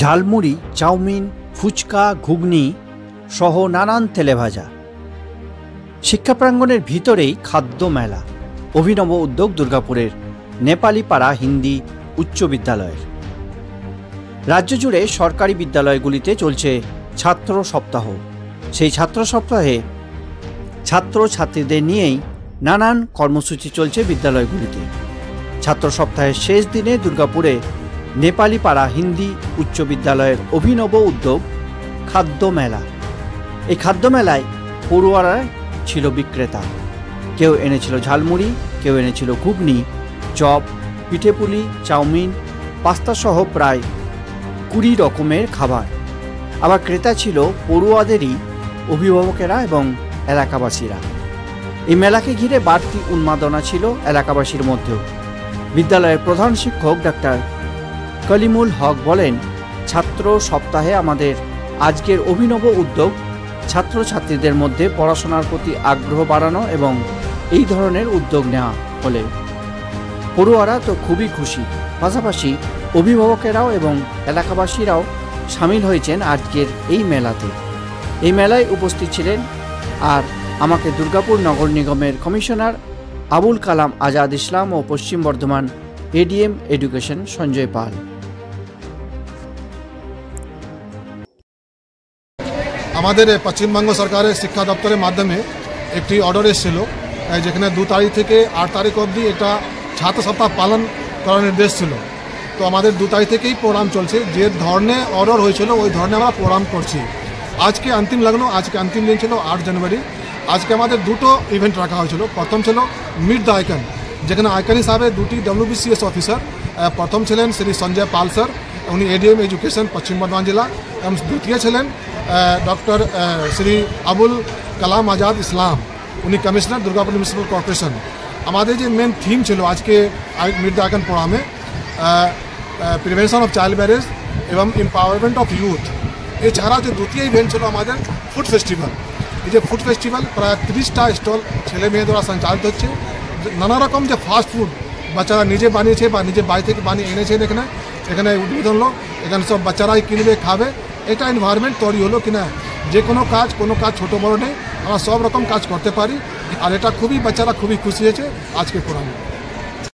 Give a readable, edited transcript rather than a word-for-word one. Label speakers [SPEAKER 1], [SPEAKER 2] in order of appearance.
[SPEAKER 1] Jhalmuri, chowmein, fuchka, ঘুগনি সহ নানান তেলেভাজা। শিক্ষা প্রাঙ্গণের ভিতরেই খাদ্য মেলা, অভিনব উদ্যোগ দুর্গাপুরের নেপালি পাড়া হিন্দি উচ্চ বিদ্যালয়ের। রাজ্য জুড়ে সরকারি বিদ্যালয়গুলিতে চলছে ছাত্র সপ্তাহ। সেই ছাত্র সপ্তাহে ছাত্রছাত্রীদের নিয়েই নানান কর্মসূচি চলছে বিদ্যালয়গুলিতে। ছাত্র সপ্তাহের শেষ দিনে দুর্গাপুরে নেপালি পাড়া হিন্দি উচ্চ বিদ্যালয়ের অভিনব উদ্যোগ খাদ্য মেলা। এই খাদ্য মেলায় পড়ুয়ারা ছিল বিক্রেতা। কেউ এনেছিল ঝালমুড়ি, কেউ এনেছিল ঘুগনি, চপ, পিঠেপুলি, চাউমিন, পাস্তা সহ প্রায় 20 রকমের খাবার। আবার ক্রেতা ছিল পড়ুয়াদেরই অভিভাবকেরা এবং এলাকাবাসীরা। এই মেলাকে ঘিরে বাড়তি উন্মাদনা ছিল এলাকাবাসীর মধ্যেও। বিদ্যালয়ের প্রধান শিক্ষক ডাক্তার কলিমুল হক বলেন, ছাত্র সপ্তাহে আমাদের আজকের অভিনব উদ্যোগ ছাত্রছাত্রীদের মধ্যে পড়াশোনার প্রতি আগ্রহ বাড়ানো এবং এই ধরনের উদ্যোগ নেওয়া হলে পড়ুয়ারা তো খুবই খুশি। পাশাপাশি অভিভাবকেরাও এবং এলাকাবাসীরাও সামিল হয়েছেন আজকের এই মেলাতে। এই মেলায় উপস্থিত ছিলেন আর আমাকে দুর্গাপুর নগর নিগমের কমিশনার আবুল কালাম আজাদ ইসলাম ও পশ্চিম বর্ধমান এডিএম এডুকেশন সঞ্জয় পাল।
[SPEAKER 2] আমাদের পশ্চিমবঙ্গ সরকারের শিক্ষা দপ্তরের মাধ্যমে একটি অর্ডার এসেছিল, যেখানে 2 তারিখ থেকে 8 তারিখ অবধি এটা ছাত্র সপ্তাহ পালন করার নির্দেশ ছিল। তো আমাদের 2 তারিখ থেকেই প্রোগ্রাম চলছে। যে ধরনের অর্ডার হয়েছিল ওই ধরনের আমরা প্রোগ্রাম করছি। আজকে অন্তিম লগ্ন, আজকে অন্তিম দিন ছিল 8 জানুয়ারি। আজকে আমাদের 2টো ইভেন্ট রাখা হয়েছিল। প্রথম ছিল মিট দ্য আইকন, যেখানে আইকন হিসাবে 2টি WBCS অফিসার, প্রথম ছিলেন শ্রী সঞ্জয় পাল স্যার, উনি এডিএম এডুকেশন পশ্চিম বর্ধমান জেলা, এবং দ্বিতীয় ছিলেন ডক্টর শ্রী আবুল কালাম আজাদ ইসলাম, উনি কমিশনার দুর্গাপুর মিউনিসিপ্যাল কর্পোরেশন। আমাদের যে মেন থিম ছিল আজকে মিট দ্য আইকন প্রোগ্রামে প্রিভেনশন অফ চাইল্ড ম্যারেজ এবং এম্পাওয়ারমেন্ট অফ ইউথ। এছাড়া যে দ্বিতীয় ইভেন্ট ছিল আমাদের ফুড ফেস্টিভ্যাল। এই যে ফুড ফেস্টিভ্যাল প্রায় 30টা স্টল ছেলে মেয়ে দ্বারা সঞ্চালিত হচ্ছে। নানা রকম যে ফাস্ট ফুড বাচ্চারা নিজে বানিয়েছে বা নিজে বাড়ি থেকে বানিয়ে এনেছেন, এখানে উদ্বোধন হলো। এখানে সব বাচ্চারাই কিনবে, খাবে। এটা এনভায়রনমেন্ট তৈরি হলো কিনা যে কোনো কাজ ছোটো বড়ো নেই, আমরা সব রকম কাজ করতে পারি। আর এটা খুবই বাচ্চারা খুবই খুশি হয়েছে আজকে প্রোগ্রামে।